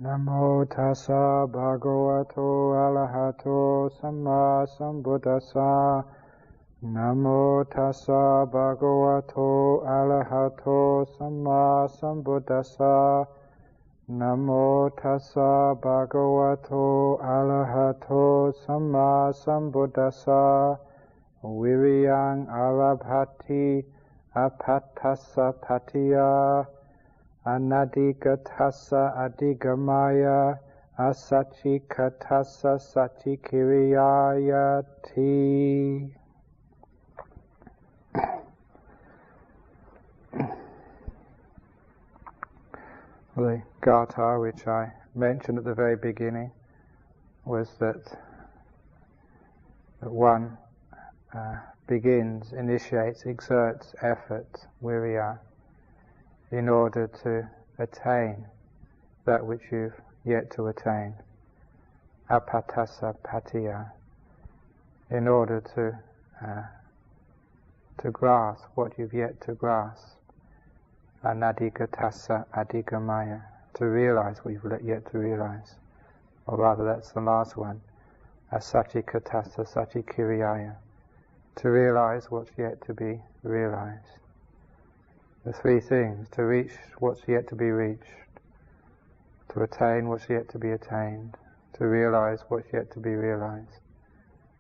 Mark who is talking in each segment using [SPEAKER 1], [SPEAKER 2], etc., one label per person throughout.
[SPEAKER 1] Namo tassa bhagavato arahato samma sambuddhassa. Namo tassa bhagavato arahato samma sambuddhassa. Namo tassa bhagavato arahato samma sambuddhassa. Viriyang arabhati apatassa patiya. Anadigatassa adigamaya asachikatassa sachikiriyayati. The gatha which I mentioned at the very beginning was that one initiates, exerts effort, virya, in order to attain that which you've yet to attain. Apatassa patiya, in order to grasp what you've yet to grasp. Anadigatassa adigamaya, to realize what you've yet to realize. Or rather, that's the last one. Asachikatassa sachikiriyaya, to realize what's yet to be realized. The three things: to reach what's yet to be reached, to attain what's yet to be attained, to realize what's yet to be realized.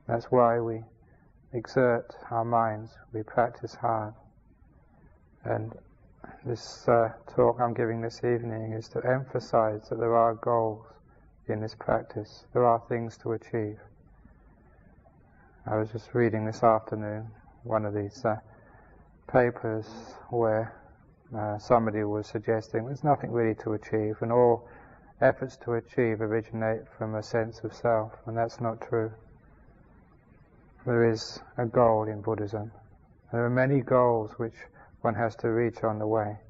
[SPEAKER 1] That's why we exert our minds, we practice hard. And this talk I'm giving this evening is to emphasize that there are goals in this practice. There are things to achieve. I was just reading this afternoon one of these papers where somebody was suggesting there's nothing really to achieve, and all efforts to achieve originate from a sense of self, and that's not true. There is a goal in Buddhism. There are many goals which one has to reach on the way,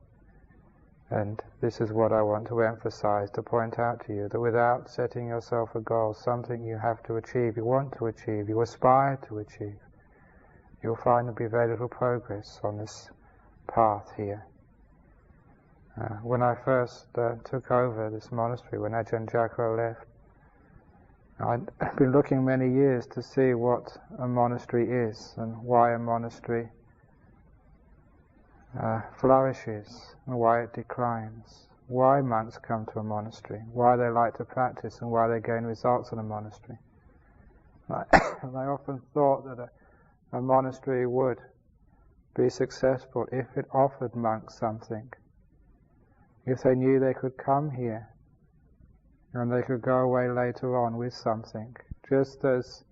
[SPEAKER 1] and this is what I want to emphasize, to point out to you, that without setting yourself a goal, something you have to achieve, you want to achieve, you aspire to achieve, you'll find there'll be very little progress on this path here. When I first took over this monastery, when Ajahn Brahm left, I'd been looking many years to see what a monastery is and why a monastery flourishes and why it declines, why monks come to a monastery, why they like to practice and why they gain results in a monastery. And I often thought that a monastery would be successful if it offered monks something. If they knew they could come here and they could go away later on with something, just as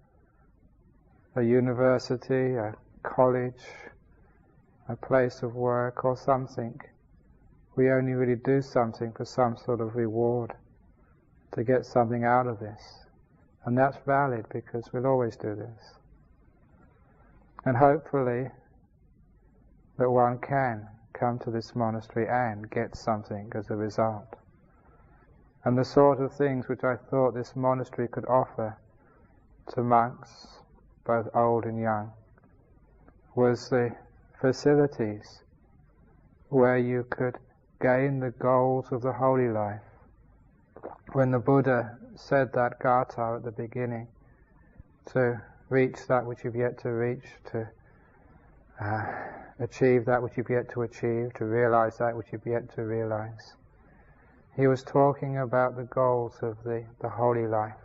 [SPEAKER 1] a university, a college, a place of work or something, we only really do something for some sort of reward, to get something out of this. And that's valid because we'll always do this. And hopefully that one can come to this monastery and get something as a result. And the sort of things which I thought this monastery could offer to monks, both old and young, was the facilities where you could gain the goals of the holy life. When the Buddha said that gatha at the beginning, to reach that which you've yet to reach, to achieve that which you've yet to achieve, to realize that which you've yet to realize, he was talking about the goals of the holy life.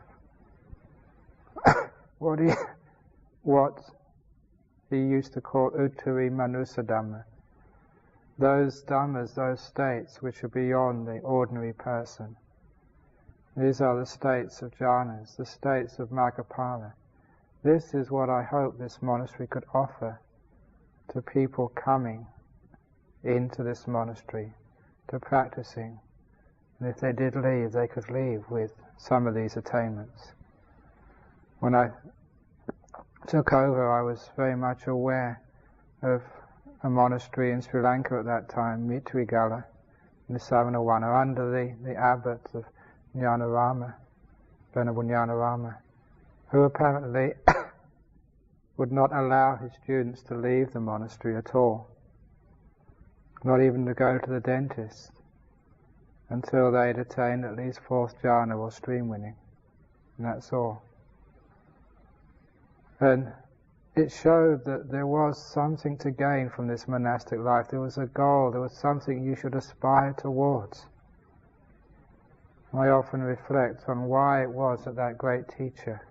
[SPEAKER 1] What he used to call uttari manusa dhamma, those dhammas, those states which are beyond the ordinary person. These are the states of jhanas, the states of Maggaphala. This is what I hope this monastery could offer to people coming into this monastery, to practicing. And if they did leave, they could leave with some of these attainments. When I took over, I was very much aware of a monastery in Sri Lanka at that time, Mitrigala, in the Savanavana, under the abbot of Jnanarama, Venerable Jnanarama, who apparently would not allow his students to leave the monastery at all, not even to go to the dentist. until they'd attained at least fourth jhana or stream winning, and that's all. And it showed that there was something to gain from this monastic life. There was a goal, there was something you should aspire towards. I often reflect on why it was that that great teacher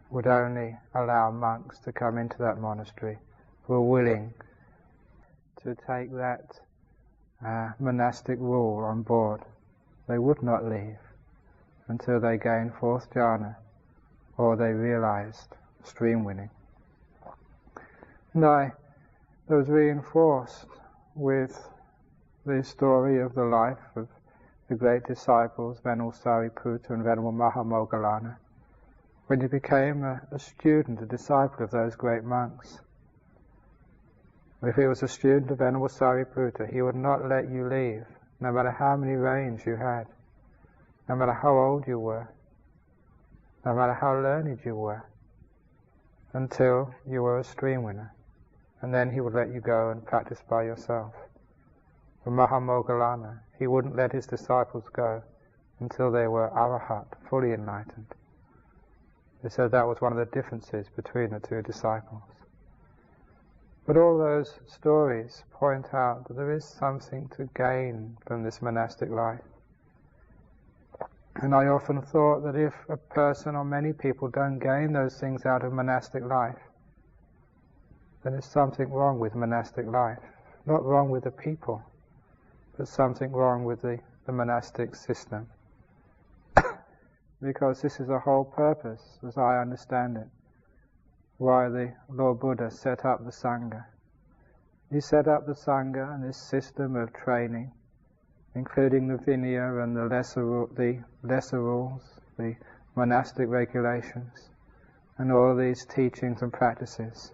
[SPEAKER 1] would only allow monks to come into that monastery who were willing to take that monastic rule on board. They would not leave until they gained fourth jhana or they realized stream winning. And I was reinforced with the story of the life of the great disciples, Venerable Sariputta and Venerable Mahamoggallana, when he became a student, a disciple of those great monks. If he was a student of Venerable Sariputta, he would not let you leave, no matter how many rains you had, no matter how old you were, no matter how learned you were, until you were a stream winner. And then he would let you go and practice by yourself. For Mahamoggallana, he wouldn't let his disciples go until they were arahat, fully enlightened. He said that was one of the differences between the two disciples. But all those stories point out that there is something to gain from this monastic life. And I often thought that if a person or many people don't gain those things out of monastic life, then there's something wrong with monastic life. Not wrong with the people, but something wrong with the monastic system. Because this is the whole purpose, as I understand it, why the Lord Buddha set up the Sangha. He set up the Sangha and this system of training, including the Vinaya and the lesser rules, the monastic regulations, and all of these teachings and practices,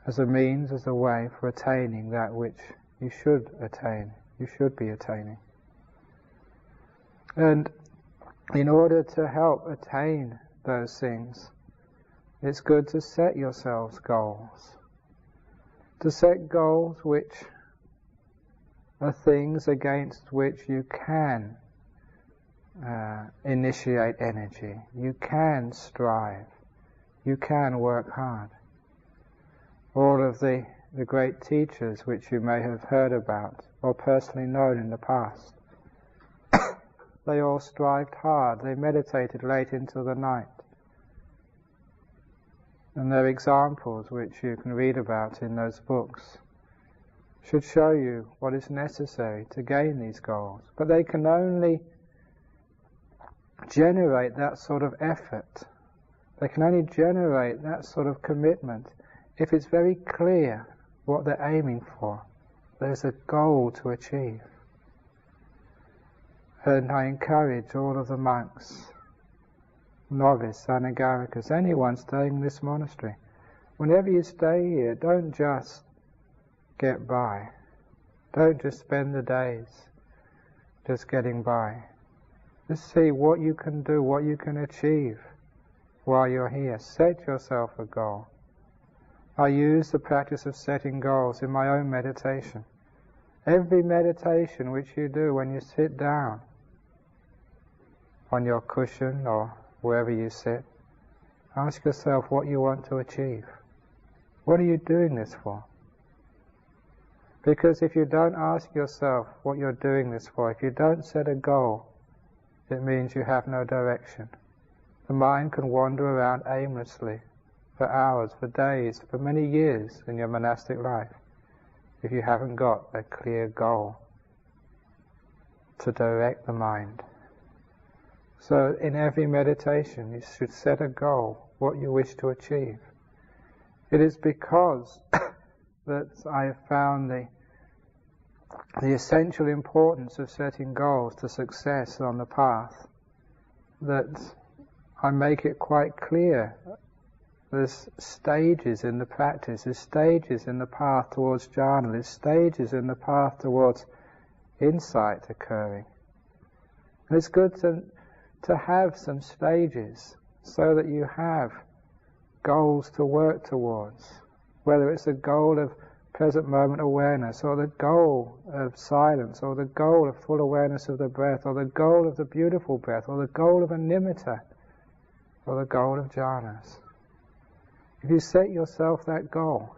[SPEAKER 1] as a means, as a way for attaining that which you should attain, you should be attaining. And in order to help attain those things, it's good to set yourselves goals. To set goals which are things against which you can initiate energy, you can strive, you can work hard. All of the great teachers which you may have heard about or personally known in the past, they all strived hard, they meditated late into the night. And their examples, which you can read about in those books, should show you what is necessary to gain these goals. But they can only generate that sort of effort, they can only generate that sort of commitment if it's very clear what they're aiming for. There's a goal to achieve. And I encourage all of the monks, novice, anagarikas, anyone staying in this monastery, whenever you stay here, don't just get by. Don't just spend the days just getting by. Just see what you can do, what you can achieve while you're here. Set yourself a goal. I use the practice of setting goals in my own meditation. Every meditation which you do when you sit down on your cushion or wherever you sit, ask yourself what you want to achieve. What are you doing this for? Because if you don't ask yourself what you're doing this for, if you don't set a goal, it means you have no direction. The mind can wander around aimlessly for hours, for days, for many years in your monastic life if you haven't got a clear goal to direct the mind. So in every meditation you should set a goal, what you wish to achieve. It is because that I have found the essential importance of setting goals to success on the path, that I make it quite clear. There's stages in the practice, there's stages in the path towards jhana, there's stages in the path towards insight occurring. And it's good to have some stages so that you have goals to work towards, whether it's a goal of present moment awareness, or the goal of silence, or the goal of full awareness of the breath, or the goal of the beautiful breath, or the goal of a nimitta, or the goal of jhanas. If you set yourself that goal,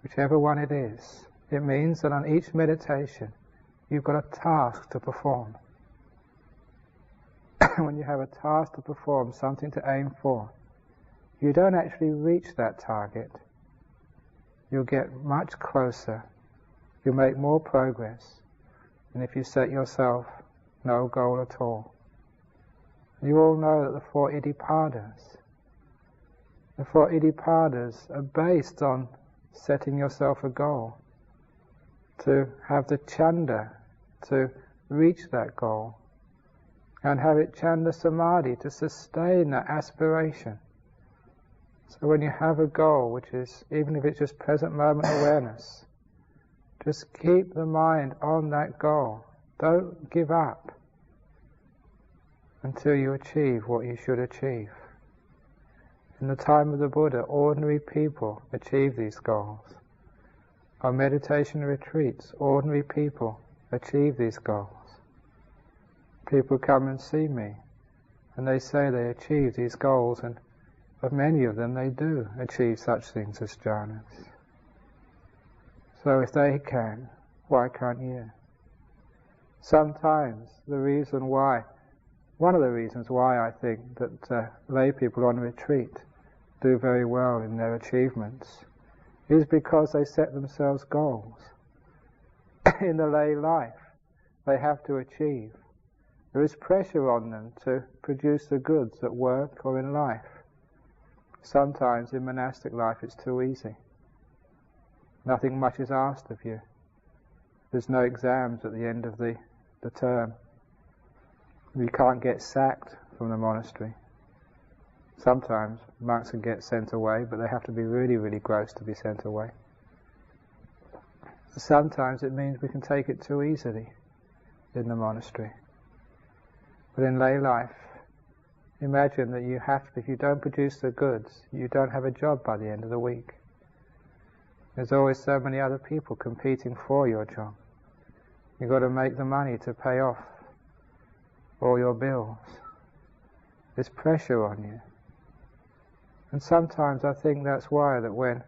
[SPEAKER 1] whichever one it is, it means that on each meditation you've got a task to perform. When you have a task to perform, something to aim for, you don't actually reach that target. You'll get much closer, you'll make more progress than if you set yourself no goal at all. You all know that the four iddhipadas are based on setting yourself a goal, to have the chanda to reach that goal, and have it chanda samadhi to sustain that aspiration. So when you have a goal, which is, even if it's just present moment awareness, just keep the mind on that goal. Don't give up until you achieve what you should achieve. In the time of the Buddha, ordinary people achieve these goals. On meditation retreats, ordinary people achieve these goals. People come and see me, and they say they achieve these goals, and of many of them they do achieve such things as jhanas. So if they can, why can't you? Sometimes one of the reasons why I think that lay people on retreat do very well in their achievements is because they set themselves goals. In the lay life, they have to achieve. There is pressure on them to produce the goods at work or in life. Sometimes in monastic life it's too easy. Nothing much is asked of you. There's no exams at the end of the term. You can't get sacked from the monastery. Sometimes monks can get sent away, but they have to be really, really gross to be sent away. Sometimes it means we can take it too easily in the monastery. But in lay life, imagine that if you don't produce the goods, you don't have a job by the end of the week. There's always so many other people competing for your job. You've got to make the money to pay off all your bills. There's pressure on you. And sometimes I think that's why that when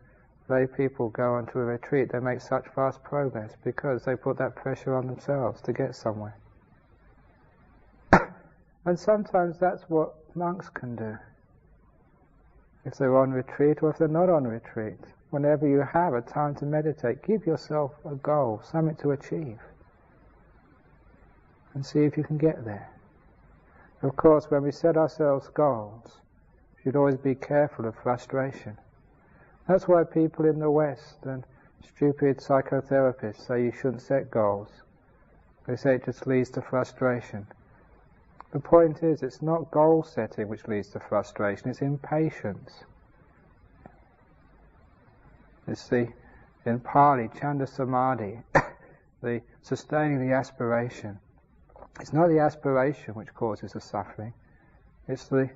[SPEAKER 1] lay people go onto a retreat, they make such fast progress, because they put that pressure on themselves to get somewhere. And sometimes that's what monks can do. If they're on retreat or if they're not on retreat, whenever you have a time to meditate, give yourself a goal, something to achieve, and see if you can get there. Of course, when we set ourselves goals, we should always be careful of frustration. That's why people in the West and stupid psychotherapists say you shouldn't set goals. They say it just leads to frustration. The point is, it's not goal setting which leads to frustration, it's impatience. It's in Pali, chanda samadhi, the sustaining the aspiration. It's not the aspiration which causes the suffering, it's the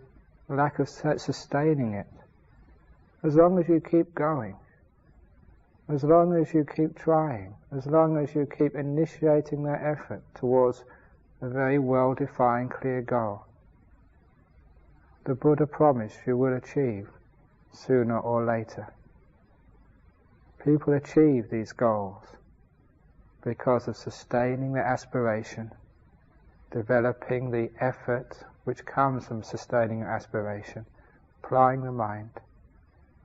[SPEAKER 1] lack of sustaining it. As long as you keep going, as long as you keep trying, as long as you keep initiating that effort towards a very well-defined, clear goal, the Buddha promised you will achieve sooner or later. People achieve these goals because of sustaining their aspiration, developing the effort which comes from sustaining your aspiration, applying the mind,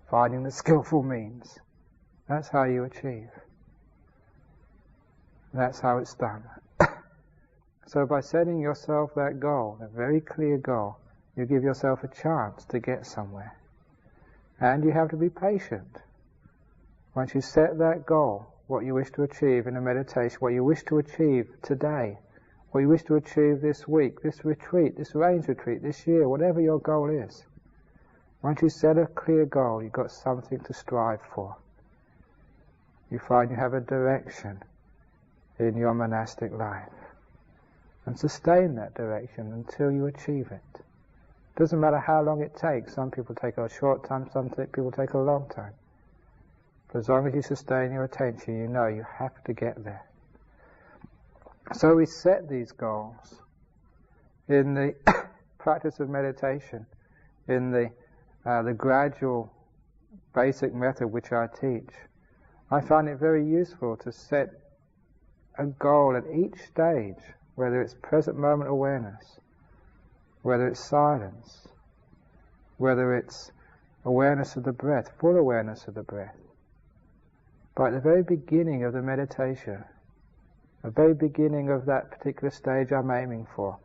[SPEAKER 1] finding the skillful means. That's how you achieve. That's how it's done. So by setting yourself that goal, a very clear goal, you give yourself a chance to get somewhere. And you have to be patient. Once you set that goal, what you wish to achieve in a meditation, what you wish to achieve today, what you wish to achieve this week, this retreat, this range retreat, this year, whatever your goal is, once you set a clear goal, you've got something to strive for. You find you have a direction in your monastic life. And sustain that direction until you achieve it. Doesn't matter how long it takes. Some people take a short time, some people take a long time. For as long as you sustain your attention, you know you have to get there. So we set these goals in the practice of meditation, in the gradual basic method which I teach. I find it very useful to set a goal at each stage, whether it's present moment awareness, whether it's silence, whether it's awareness of the breath, full awareness of the breath. But at the very beginning of the meditation, the very beginning of that particular stage I'm aiming for,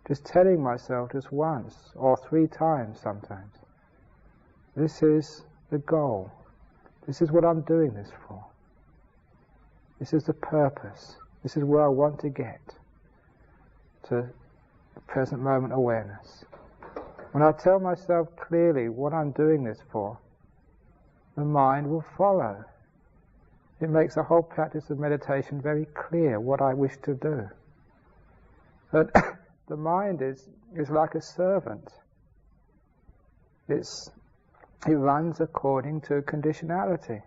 [SPEAKER 1] just telling myself just once or 3 times sometimes, this is the goal. This is what I'm doing this for. This is the purpose. This is where I want to get to the present moment awareness. When I tell myself clearly what I'm doing this for, the mind will follow. It makes the whole practice of meditation very clear what I wish to do. But the mind is like a servant. It runs according to conditionality.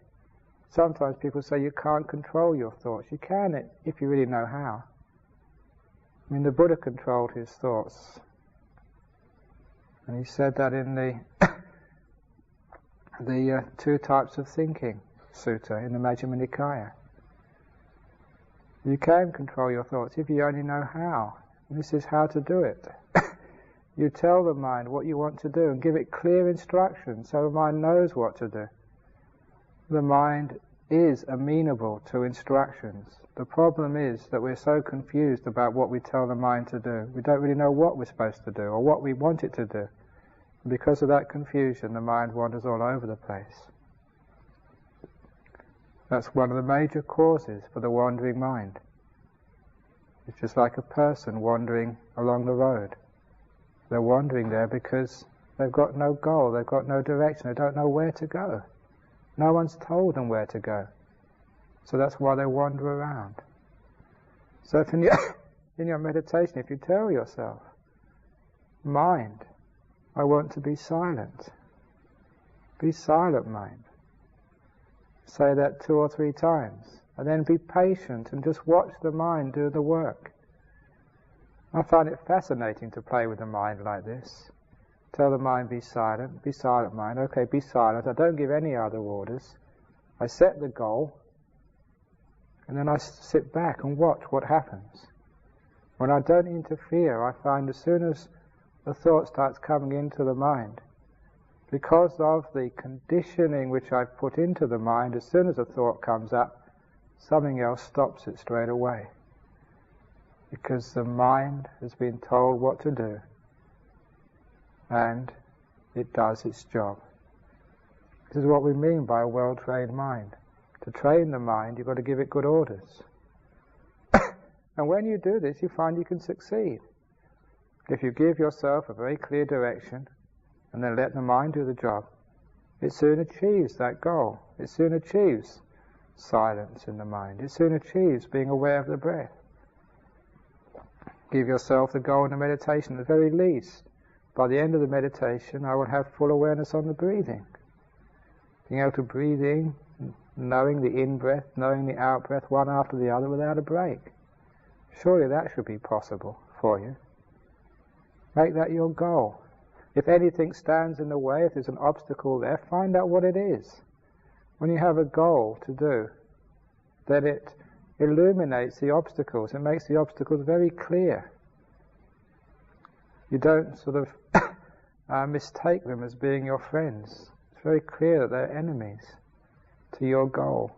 [SPEAKER 1] Sometimes people say you can't control your thoughts. You can if you really know how. I mean, the Buddha controlled his thoughts. And he said that in the 2 types of thinking sutta in the Majjhima Nikaya. You can control your thoughts if you only know how. And this is how to do it. You tell the mind what you want to do and give it clear instructions so the mind knows what to do. The mind is amenable to instructions. The problem is that we're so confused about what we tell the mind to do. We don't really know what we're supposed to do or what we want it to do. And because of that confusion, the mind wanders all over the place. That's one of the major causes for the wandering mind. It's just like a person wandering along the road. They're wandering there because they've got no goal, they've got no direction, they don't know where to go. No one's told them where to go. So that's why they wander around. So if in your meditation, if you tell yourself, mind, I want to be silent. Be silent, mind. Say that 2 or 3 times. And then be patient and just watch the mind do the work. I find it fascinating to play with the mind like this. Tell the mind, be silent mind. Okay, be silent. I don't give any other orders. I set the goal, and then I sit back and watch what happens. When I don't interfere, I find as soon as the thought starts coming into the mind, because of the conditioning which I've put into the mind, as soon as a thought comes up, something else stops it straight away. Because the mind has been told what to do, and it does its job. This is what we mean by a well-trained mind. To train the mind, you've got to give it good orders. And when you do this, you find you can succeed. If you give yourself a very clear direction, and then let the mind do the job, it soon achieves that goal. It soon achieves silence in the mind. It soon achieves being aware of the breath. Give yourself the goal in the meditation, at the very least. By the end of the meditation, I will have full awareness on the breathing. Being able to breathe in, knowing the in-breath, knowing the out-breath, one after the other without a break. Surely that should be possible for you. Make that your goal. If anything stands in the way, if there's an obstacle there, find out what it is. When you have a goal to do, then it illuminates the obstacles. It makes the obstacles very clear. You don't sort of mistake them as being your friends. It's very clear that they're enemies to your goal.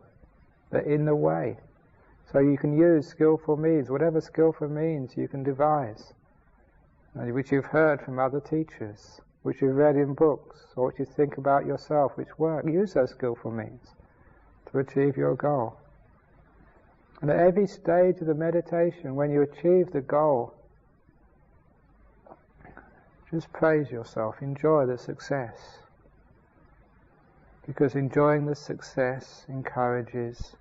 [SPEAKER 1] They're in the way. So you can use skillful means, whatever skillful means you can devise, which you've heard from other teachers, which you've read in books, or what you think about yourself, which work. Use those skillful means to achieve your goal. And at every stage of the meditation, when you achieve the goal, just praise yourself, enjoy the success. Because enjoying the success encourages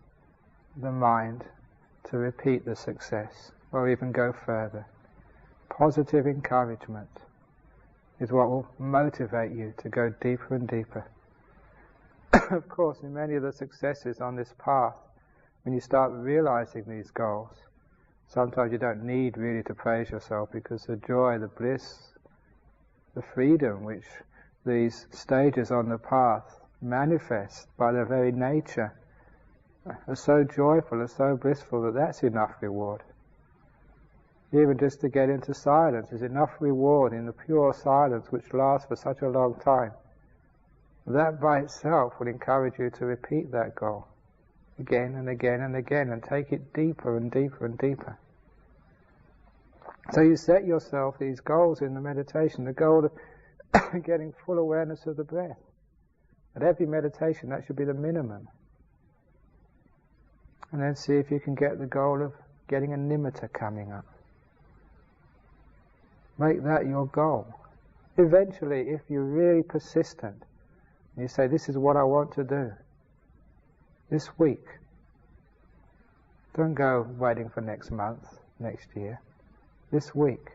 [SPEAKER 1] the mind to repeat the success, or even go further. Positive encouragement is what will motivate you to go deeper and deeper. of course, in many of the successes on this path, when you start realizing these goals, sometimes you don't need really to praise yourself, because the joy, the bliss, the freedom which these stages on the path manifest by their very nature are so joyful and so blissful that that's enough reward. Even just to get into silence is enough reward, in the pure silence which lasts for such a long time. That by itself will encourage you to repeat that goal again and again and again, and take it deeper and deeper and deeper. So you set yourself these goals in the meditation, the goal of getting full awareness of the breath. At every meditation, that should be the minimum. And then see if you can get the goal of getting a nimitta coming up. Make that your goal. Eventually, if you're really persistent, you say, this is what I want to do this week. Don't go waiting for next month, next year. This week.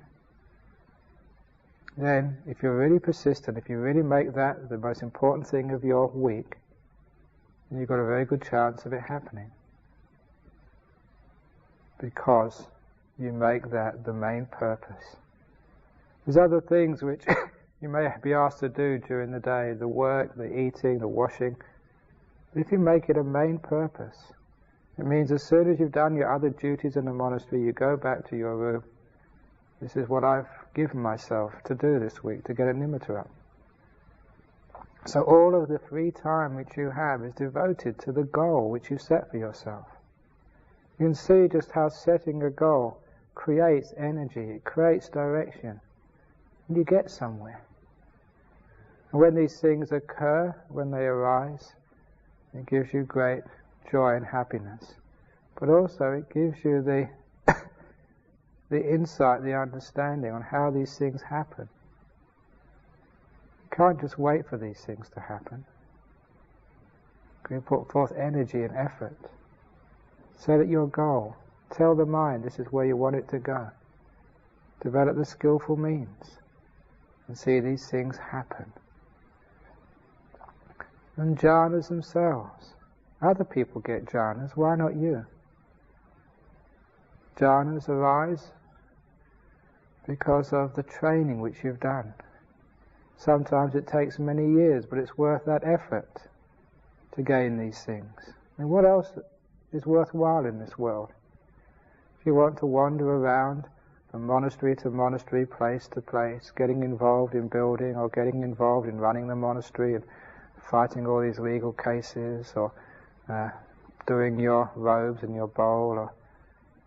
[SPEAKER 1] Then, if you're really persistent, if you really make that the most important thing of your week, then you've got a very good chance of it happening. Because you make that the main purpose. There's other things which you may be asked to do during the day, the work, the eating, the washing. But if you make it a main purpose, it means as soon as you've done your other duties in the monastery, you go back to your room. This is what I've given myself to do this week, to get a nimitta up. So all of the free time which you have is devoted to the goal which you set for yourself. You can see just how setting a goal creates energy, it creates direction, and you get somewhere. And when these things occur, when they arise, it gives you great joy and happiness. But also it gives you the insight, the understanding on how these things happen. You can't just wait for these things to happen. You put forth energy and effort. Set at your goal. Tell the mind this is where you want it to go. Develop the skillful means and see these things happen. And jhanas themselves. Other people get jhanas, why not you? Jhanas arise because of the training which you've done. Sometimes it takes many years, but it's worth that effort to gain these things. And what else is worthwhile in this world? If you want to wander around from monastery to monastery, place to place, getting involved in building or getting involved in running the monastery and fighting all these legal cases, or doing your robes and your bowl, or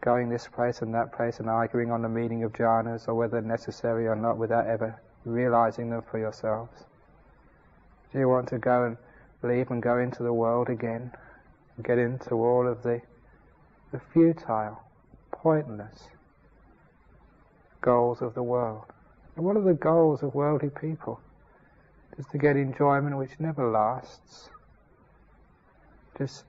[SPEAKER 1] going this place and that place and arguing on the meaning of jhanas or whether necessary or not without ever realizing them for yourselves. Do you want to go and leave and go into the world again and get into all of the futile, pointless goals of the world? And what are the goals of worldly people? Just to get enjoyment which never lasts. Just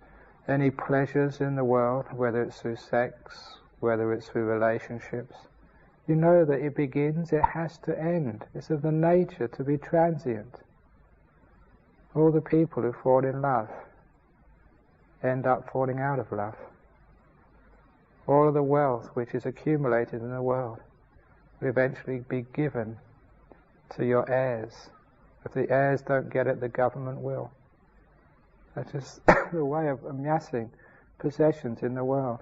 [SPEAKER 1] any pleasures in the world, whether it's through sex, whether it's through relationships. You know that it begins, it has to end. It's of the nature to be transient. All the people who fall in love end up falling out of love. All of the wealth which is accumulated in the world will eventually be given to your heirs. If the heirs don't get it, the government will. That's just the way of amassing possessions in the world.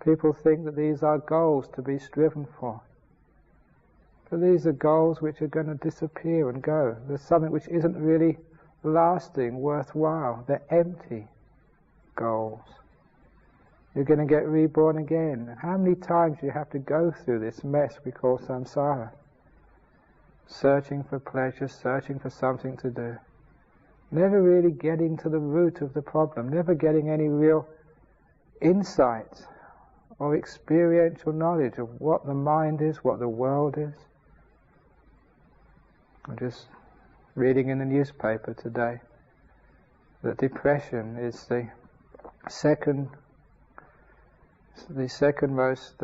[SPEAKER 1] People think that these are goals to be striven for. But these are goals which are going to disappear and go. There's something which isn't really lasting, worthwhile. They're empty goals. You're going to get reborn again. How many times do you have to go through this mess we call samsara? Searching for pleasure, searching for something to do. Never really getting to the root of the problem, never getting any real insight or experiential knowledge of what the mind is, what the world is. I'm just reading in the newspaper today that depression is the second most,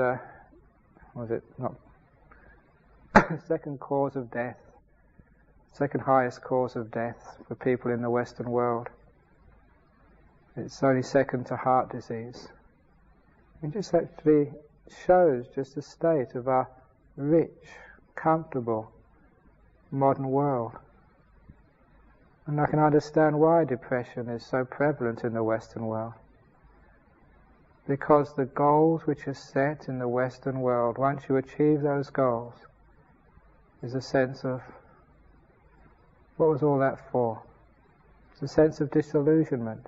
[SPEAKER 1] second cause of death, second highest cause of death for people in the Western world. It's only second to heart disease. It just actually shows just the state of our rich, comfortable, modern world. And I can understand why depression is so prevalent in the Western world. Because the goals which are set in the Western world, once you achieve those goals, is a sense of, what was all that for? It's a sense of disillusionment.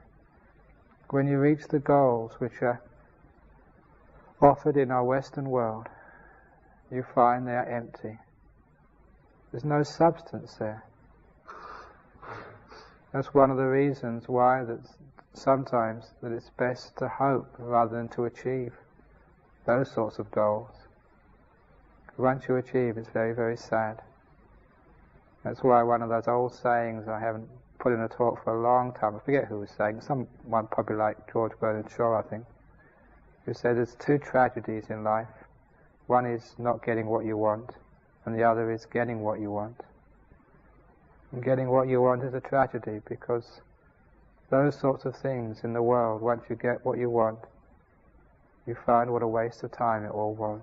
[SPEAKER 1] When you reach the goals which are offered in our Western world, you find they are empty. There's no substance there. That's one of the reasons why sometimes it's best to hope rather than to achieve those sorts of goals. Once you achieve, it's very, very sad. That's why one of those old sayings I haven't put in a talk for a long time, I forget who was saying, someone probably like George Bernard Shaw, I think, who said there's two tragedies in life. One is not getting what you want, and the other is getting what you want. And getting what you want is a tragedy, because those sorts of things in the world, once you get what you want, you find what a waste of time it all was.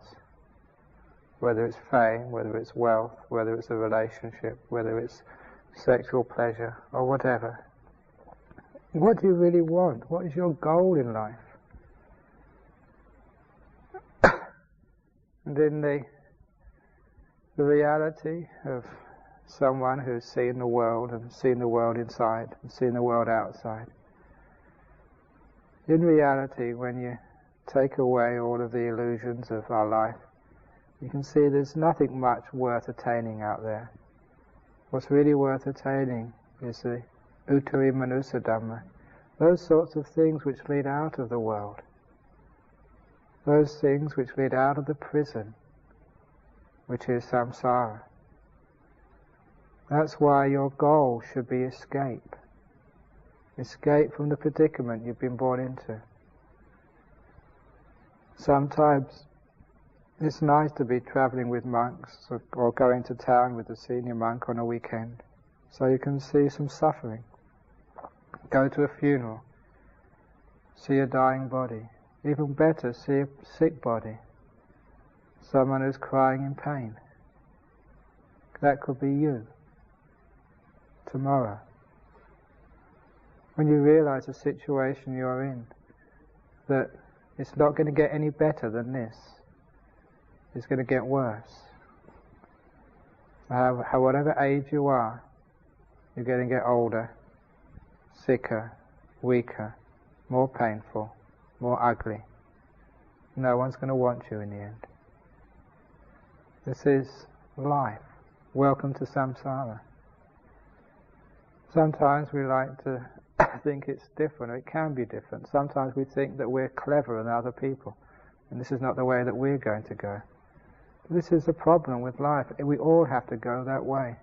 [SPEAKER 1] Whether it's fame, whether it's wealth, whether it's a relationship, whether it's sexual pleasure, or whatever. What do you really want? What is your goal in life? And in the reality of someone who's seen the world and seen the world inside and seen the world outside, in reality, when you take away all of the illusions of our life, you can see there's nothing much worth attaining out there. What's really worth attaining is the Uttari Manusa Dhamma, those sorts of things which lead out of the world, those things which lead out of the prison, which is samsara. That's why your goal should be escape. Escape from the predicament you've been born into. Sometimes it's nice to be travelling with monks or going to town with a senior monk on a weekend, so you can see some suffering. Go to a funeral, see a dying body. Even better, see a sick body, someone who's crying in pain. That could be you tomorrow. When you realize the situation you're in, that it's not going to get any better than this, it's going to get worse. Whatever age you are, you're going to get older, sicker, weaker, more painful, more ugly. No one's going to want you in the end. This is life. Welcome to samsara. Sometimes we like to think it's different, or it can be different. Sometimes we think that we're cleverer than other people, and this is not the way that we're going to go. This is the problem with life. We all have to go that way.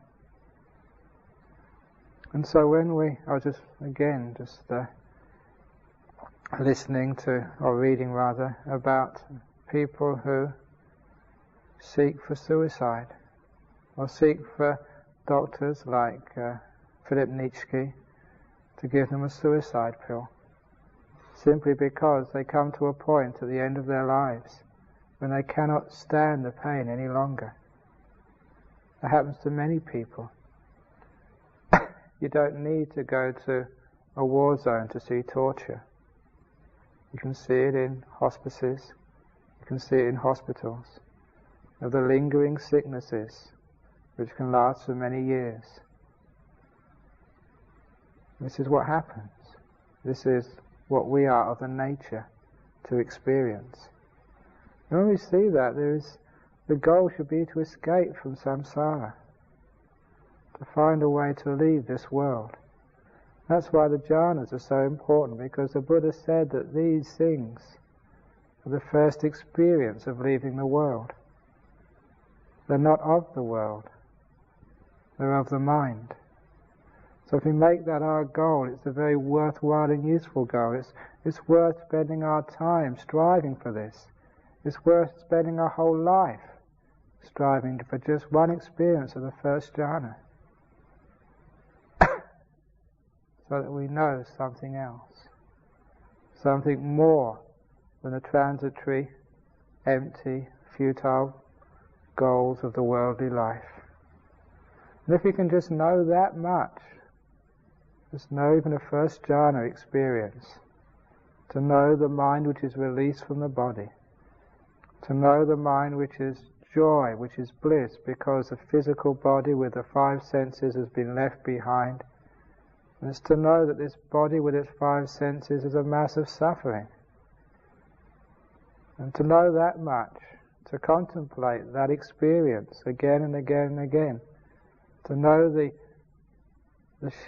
[SPEAKER 1] And so when I was just listening to, or reading rather, about people who seek for suicide, or seek for doctors like Philip Nietzsche to give them a suicide pill, simply because they come to a point at the end of their lives when they cannot stand the pain any longer. That happens to many people. You don't need to go to a war zone to see torture. You can see it in hospices, you can see it in hospitals, of the lingering sicknesses which can last for many years. This is what happens. This is what we are of the nature to experience. When we see that, the goal should be to escape from samsara, to find a way to leave this world. That's why the jhanas are so important, because the Buddha said that these things are the first experience of leaving the world. They're not of the world, they're of the mind. So if we make that our goal, it's a very worthwhile and useful goal. It's worth spending our time striving for this. It's worth spending our whole life striving for just one experience of the first jhana, so that we know something else. something more than the transitory, empty, futile goals of the worldly life. And if you can just know that much, just know even a first jhana experience, to know the mind which is released from the body, to know the mind which is joy, which is bliss, because the physical body with the five senses has been left behind. And it's to know that this body with its five senses is a mass of suffering. And to know that much, to contemplate that experience again and again and again, to know the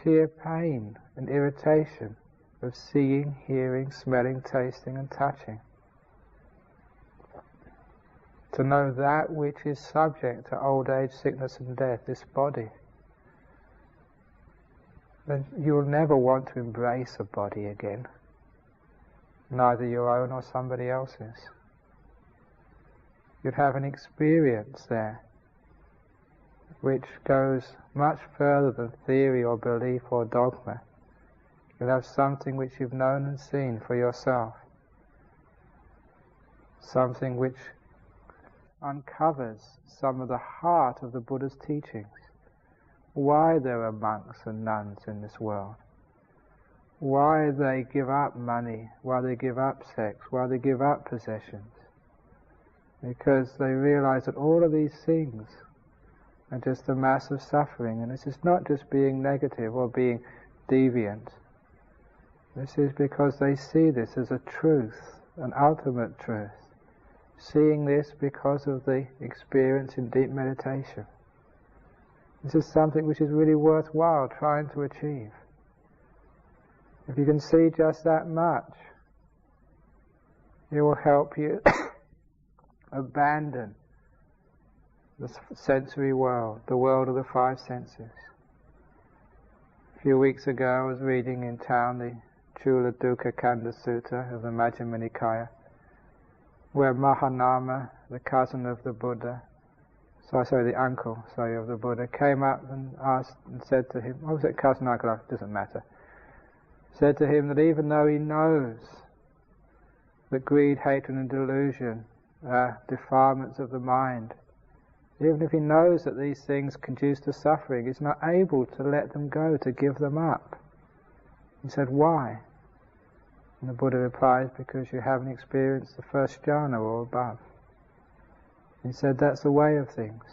[SPEAKER 1] sheer pain and irritation of seeing, hearing, smelling, tasting and touching. To know that which is subject to old age, sickness and death, this body. Then you will never want to embrace a body again, neither your own or somebody else's. You'd have an experience there which goes much further than theory or belief or dogma. You'll have something which you've known and seen for yourself, something which uncovers some of the heart of the Buddha's teachings. Why there are monks and nuns in this world, why they give up money, why they give up sex, why they give up possessions. Because they realize that all of these things are just a mass of suffering, and this is not just being negative or being deviant. This is because they see this as a truth, an ultimate truth, seeing this because of the experience in deep meditation. This is something which is really worthwhile trying to achieve. If you can see just that much, it will help you abandon the sensory world, the world of the five senses. A few weeks ago I was reading in town the Chula Dukkha Kanda Sutta of the Majjhima Nikaya, where Mahanama, the cousin of the Buddha, the uncle of the Buddha, came up and asked and said to him, what was it, cousin, uncle, it doesn't matter, said to him that even though he knows that greed, hatred and delusion are defilements of the mind, even if he knows that these things conduce to suffering, he's not able to let them go, to give them up. He said, why? And the Buddha replies, because you haven't experienced the first jhana or above. He said, that's the way of things.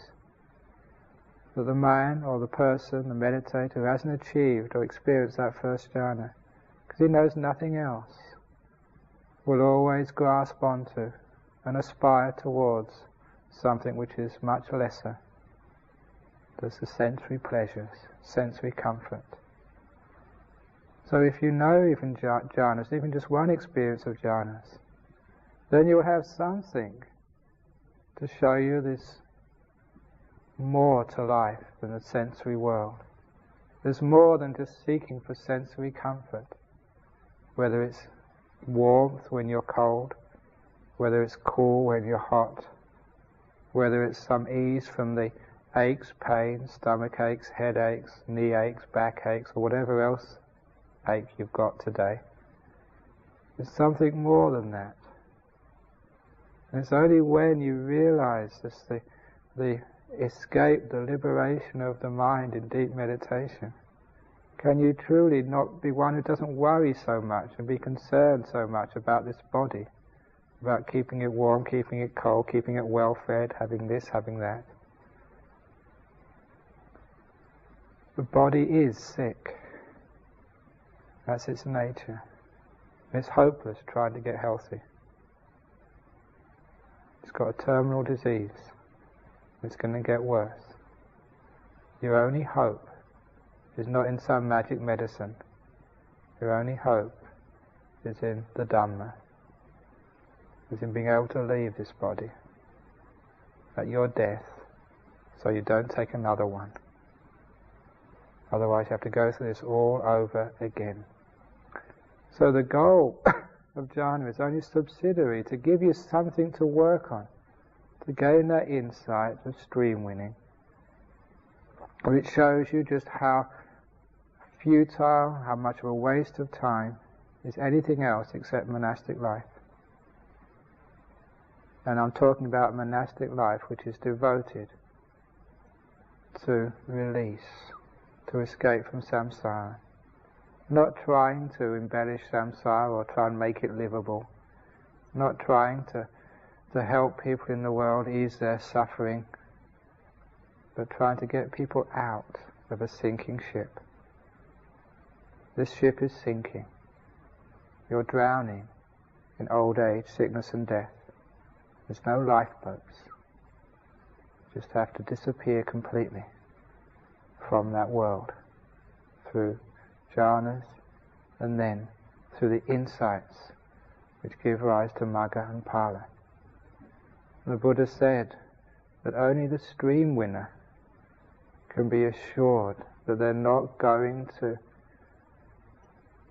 [SPEAKER 1] That the man or the person, the meditator who hasn't achieved or experienced that first jhana, because he knows nothing else, will always grasp onto and aspire towards something which is much lesser. There's the sensory pleasures, sensory comfort. So if you know even jhanas, even just one experience of jhanas, then you'll have something to show you this more to life than the sensory world. There's more than just seeking for sensory comfort, whether it's warmth when you're cold, whether it's cool when you're hot, whether it's some ease from the aches, pains, stomach aches, headaches, knee aches, back aches, or whatever else ache you've got today. There's something more than that. And it's only when you realize this, the escape, the liberation of the mind in deep meditation, can you truly not be one who doesn't worry so much and be concerned so much about this body, about keeping it warm, keeping it cold, keeping it well fed, having this, having that. The body is sick. That's its nature. It's hopeless trying to get healthy. It's got a terminal disease. It's going to get worse. Your only hope is not in some magic medicine. Your only hope is in the Dhamma, is in being able to leave this body at your death, so you don't take another one. Otherwise you have to go through this all over again. So the goal of jhana is only subsidiary, to give you something to work on, to gain that insight of stream winning, which shows you just how futile, how much of a waste of time is anything else except monastic life. And I'm talking about monastic life which is devoted to release, to escape from samsara. Not trying to embellish samsara or try and make it livable. Not trying to help people in the world ease their suffering, but trying to get people out of a sinking ship. This ship is sinking. You're drowning in old age, sickness and death. There's no lifeboats. You just have to disappear completely from that world through jhanas and then through the insights which give rise to magga and phala. The Buddha said that only the stream winner can be assured that they're not going to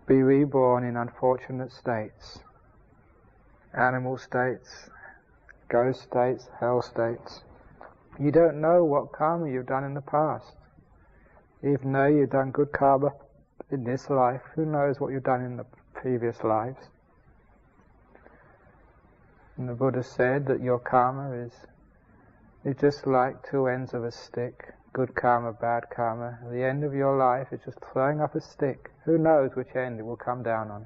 [SPEAKER 1] be reborn in unfortunate states, animal states, ghost states, hell states. You don't know what karma you've done in the past. Even though you've done good karma in this life, who knows what you've done in the previous lives? And the Buddha said that your karma is just like two ends of a stick. Good karma, bad karma. At the end of your life is just throwing up a stick. Who knows which end it will come down on?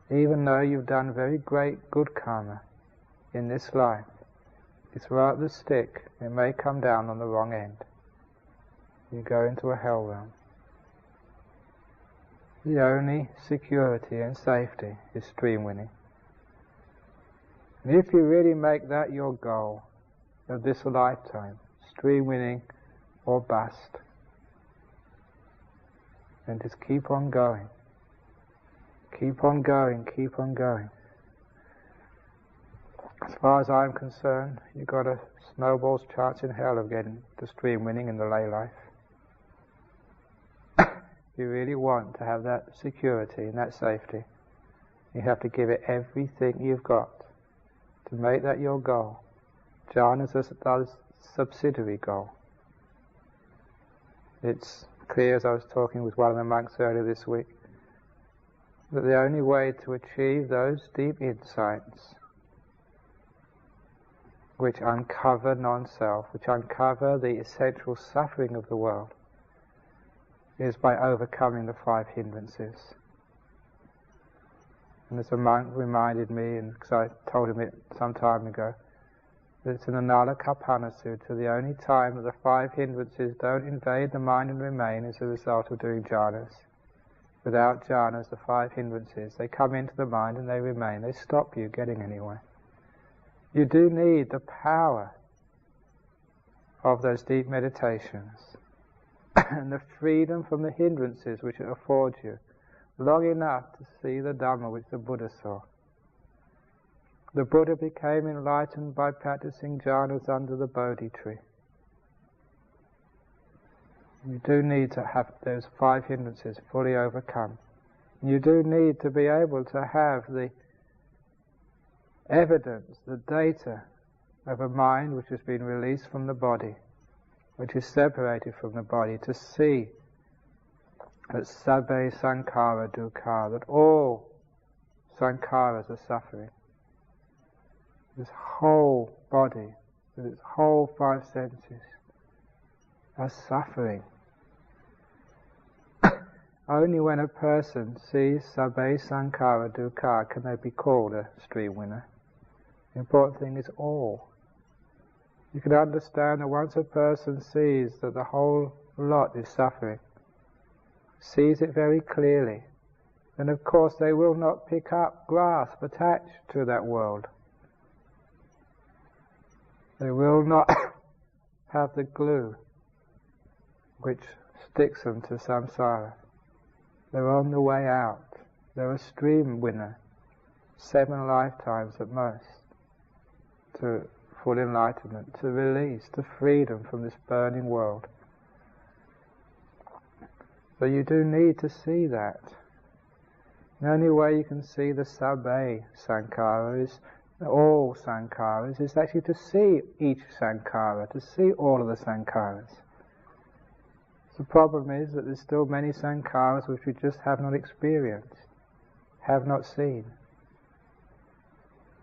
[SPEAKER 1] Even though you've done very great good karma in this life, it's right the stick. It may come down on the wrong end. You go into a hell realm. The only security and safety is stream winning. And if you really make that your goal of this lifetime, stream winning or bust, then just keep on going. Keep on going, keep on going. As far as I'm concerned, you've got a snowball's chance in hell of getting to stream winning in the lay life. If you really want to have that security and that safety, you have to give it everything you've got to make that your goal. Jhana is a subsidiary goal. It's clear, as I was talking with one of the monks earlier this week, that the only way to achieve those deep insights which uncover non-self, which uncover the essential suffering of the world, is by overcoming the 5 hindrances. And as a monk reminded me, and because I told him it some time ago, that it's in the Nalakapana Sutta, the only time that the 5 hindrances don't invade the mind and remain is a result of doing jhanas. Without jhanas, the 5 hindrances, they come into the mind and they remain. They stop you getting anywhere. You do need the power of those deep meditations and the freedom from the hindrances which it affords you, long enough to see the Dhamma which the Buddha saw. The Buddha became enlightened by practicing jhanas under the Bodhi tree. You do need to have those 5 hindrances fully overcome. You do need to be able to have the evidence, the data of a mind which has been released from the body, which is separated from the body, to see that sabbe sankhara dukkha, that all sankharas are suffering. This whole body, with its whole 5 senses, are suffering. Only when a person sees sabbe sankhara dukkha can they be called a stream winner. The important thing is all. You can understand that once a person sees that the whole lot is suffering, sees it very clearly, then of course they will not pick up, grasp, attach to that world. They will not have the glue which sticks them to samsara. They're on the way out. They're a stream winner, 7 lifetimes at most, to full enlightenment, to release, to freedom from this burning world. So you do need to see that. The only way you can see the sabbe sankhara is all sankharas, is actually to see each sankhara, to see all of the sankharas. The problem is that there's still many sankharas which we just have not experienced, have not seen.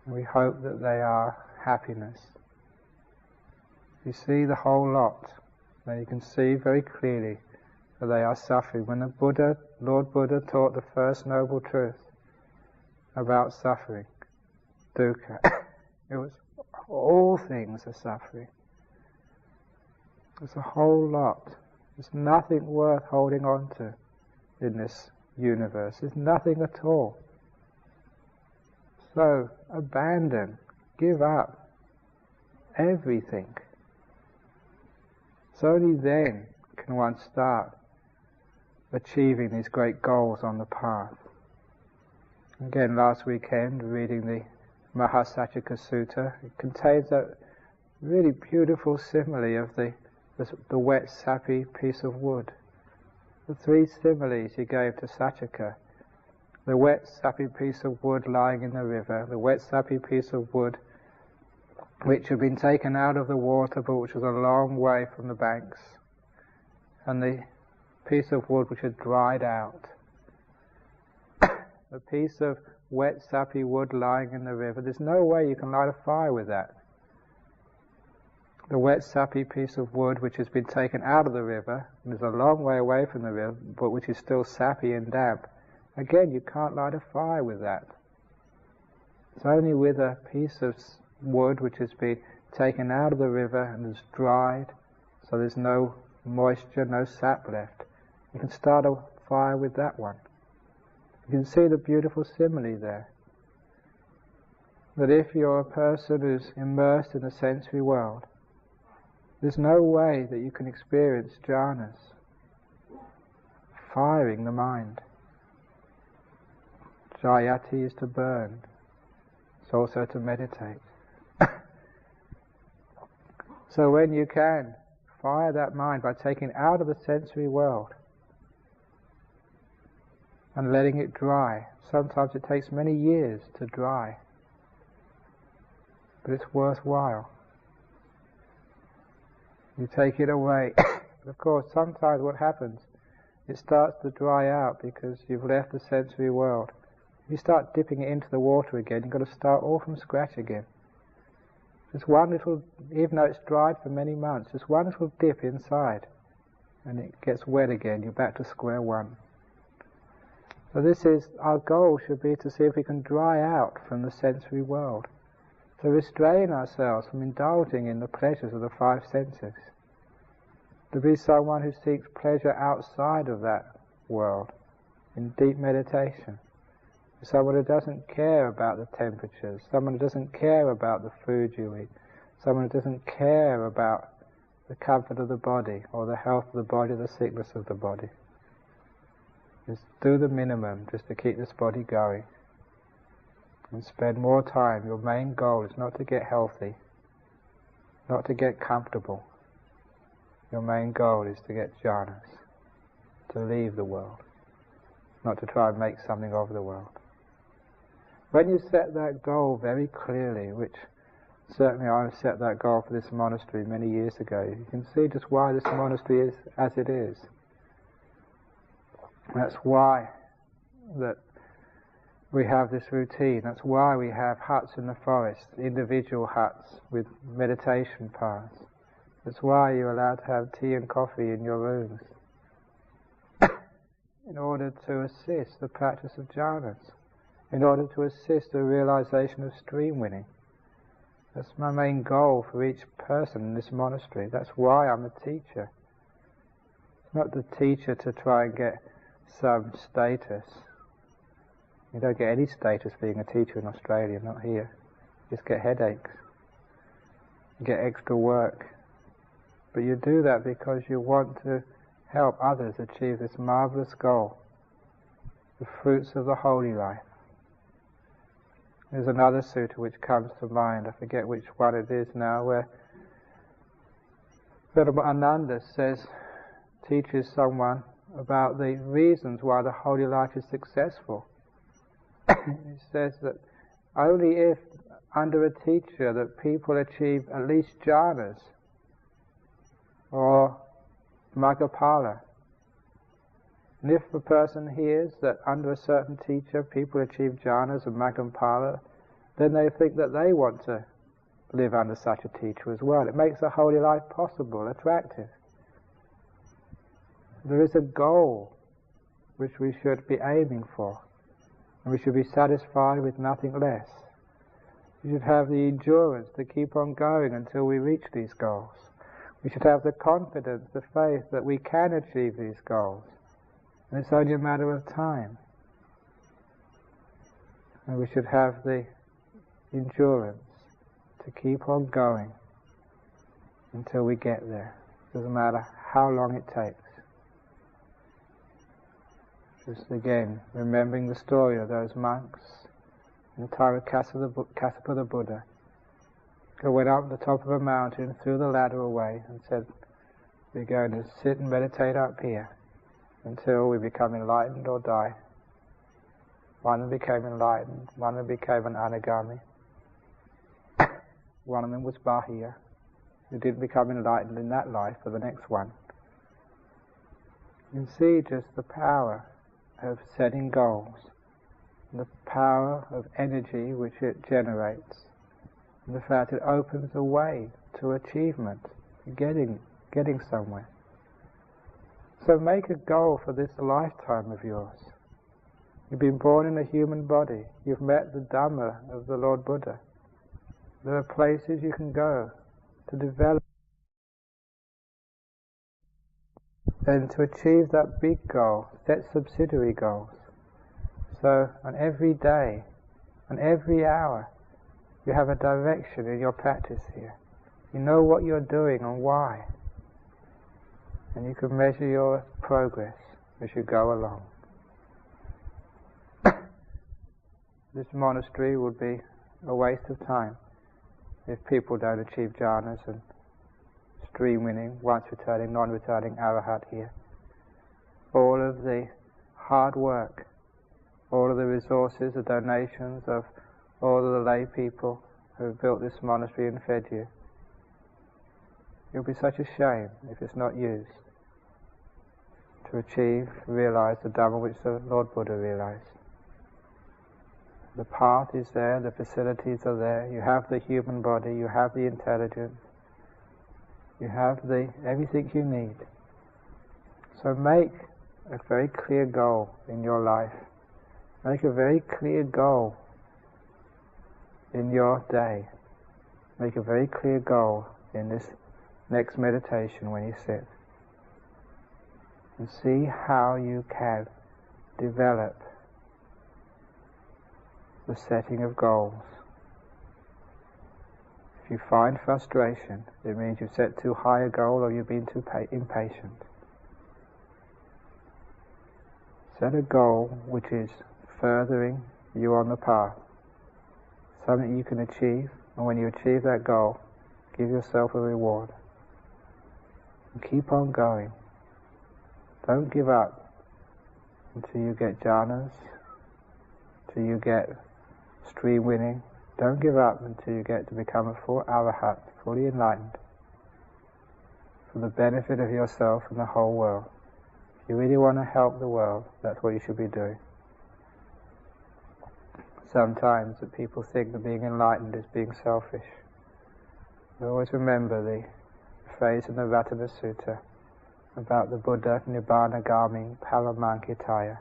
[SPEAKER 1] We hope that they are happiness. You see the whole lot, then you can see very clearly that they are suffering. When the Lord Buddha taught the first noble truth about suffering, dukkha, it was all things are suffering. There's a whole lot. There's nothing worth holding on to in this universe. There's nothing at all. So abandon, give up everything. It's only then can one start achieving these great goals on the path. Again, last weekend, reading the Mahasacika Sutta, it contains a really beautiful simile of the wet, sappy piece of wood. The three similes he gave to Sacika: the wet, sappy piece of wood lying in the river, the wet, sappy piece of wood which had been taken out of the water but which was a long way from the banks, and the piece of wood which had dried out. The piece of wet, sappy wood lying in the river, there's no way you can light a fire with that. The wet, sappy piece of wood which has been taken out of the river and is a long way away from the river, but which is still sappy and damp, again, you can't light a fire with that. It's only with a piece of wood which has been taken out of the river and is dried, so there's no moisture, no sap left. You can start a fire with that one. You can see the beautiful simile there. That if you're a person who's immersed in the sensory world, there's no way that you can experience jhanas, firing the mind. Jayati is to burn. It's also to meditate. So when you can fire that mind by taking it out of the sensory world and letting it dry, sometimes it takes many years to dry, but it's worthwhile. You take it away. But of course, sometimes what happens, it starts to dry out because you've left the sensory world. If you start dipping it into the water again, you've got to start all from scratch again. Just one little, even though it's dried for many months, just one little dip inside, and it gets wet again, you're back to square one. So this is, our goal should be to see if we can dry out from the sensory world, to restrain ourselves from indulging in the pleasures of the five senses, to be someone who seeks pleasure outside of that world, in deep meditation. Someone who doesn't care about the temperatures, someone who doesn't care about the food you eat, someone who doesn't care about the comfort of the body, or the health of the body, the sickness of the body. Just do the minimum just to keep this body going. And spend more time. Your main goal is not to get healthy, not to get comfortable. Your main goal is to get jhanas, to leave the world, not to try and make something of the world. When you set that goal very clearly, which certainly I set that goal for this monastery many years ago, you can see just why this monastery is as it is. That's why that we have this routine. That's why we have huts in the forest, individual huts with meditation paths. That's why you're allowed to have tea and coffee in your rooms, in order to assist the practice of jhanas, in order to assist the realization of stream winning. That's my main goal for each person in this monastery. That's why I'm a teacher. It's not the teacher to try and get some status. You don't get any status being a teacher in Australia, not here. You just get headaches. You get extra work. But you do that because you want to help others achieve this marvelous goal, the fruits of the holy life. There's another sutta which comes to mind, I forget which one it is now, where Venerable Ananda teaches someone about the reasons why the holy life is successful. He says that only if, under a teacher, that people achieve at least jhanas, or Maggapala. And if a person hears that under a certain teacher people achieve jhanas and Maggapala, then they think that they want to live under such a teacher as well. It makes a holy life possible, attractive. There is a goal which we should be aiming for, and we should be satisfied with nothing less. We should have the endurance to keep on going until we reach these goals. We should have the confidence, the faith that we can achieve these goals, and it's only a matter of time. And we should have the endurance to keep on going until we get there. It doesn't matter how long it takes. Just again, remembering the story of those monks in the time of Kassapa the Buddha, who went up the top of a mountain, threw the ladder away, and said, "We're going to sit and meditate up here until we become enlightened or die." One of them became enlightened, one of them became an anagami. One of them was Bahia, who didn't become enlightened in that life, but the next one. You can see just the power of setting goals, the power of energy which it generates, and the fact it opens a way to achievement, getting somewhere. So make a goal for this lifetime of yours. You've been born in a human body. You've met the Dhamma of the Lord Buddha. There are places you can go to develop and to achieve that big goal, set subsidiary goals. So on every day, on every hour, you have a direction in your practice here. You know what you're doing and why. And you can measure your progress as you go along. This monastery would be a waste of time if people don't achieve jhanas and stream winning, once returning, non-returning arahat here. All of the hard work, all of the resources, the donations of all of the lay people who have built this monastery and fed you. It would be such a shame if it's not used to achieve, realize the Dhamma which the Lord Buddha realized. The path is there, the facilities are there, you have the human body, you have the intelligence, you have everything you need. So make a very clear goal in your life. Make a very clear goal in your day. Make a very clear goal in this next meditation when you sit. And see how you can develop the setting of goals. If you find frustration, it means you've set too high a goal or you've been too impatient. Set a goal which is furthering you on the path, something you can achieve, and when you achieve that goal, give yourself a reward. And keep on going. Don't give up until you get jhanas, until you get stream winning. Don't give up until you get to become a full arahat, fully enlightened, for the benefit of yourself and the whole world. If you really want to help the world, that's what you should be doing. Sometimes that people think that being enlightened is being selfish. But always remember the phrase in the Ratana Sutta about the Buddha Nibbana Gaming Paramankitaya.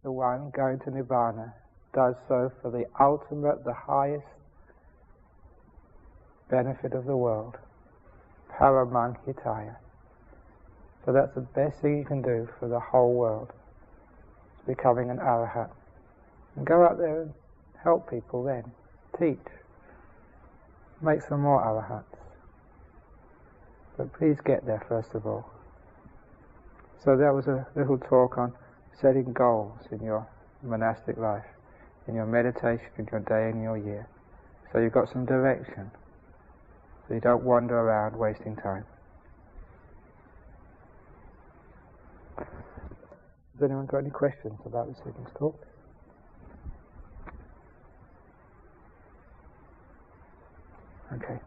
[SPEAKER 1] The one going to Nibbana does so for the ultimate, the highest benefit of the world. Paramankitaya. So that's the best thing you can do for the whole world. It's becoming an arahat. And go out there and help people then. Teach. Make some more arahats. But please get there first of all. So that was a little talk on setting goals in your monastic life, in your meditation, in your day, in your year. So you've got some direction. So you don't wander around wasting time. Has anyone got any questions about this evening's talk? Okay.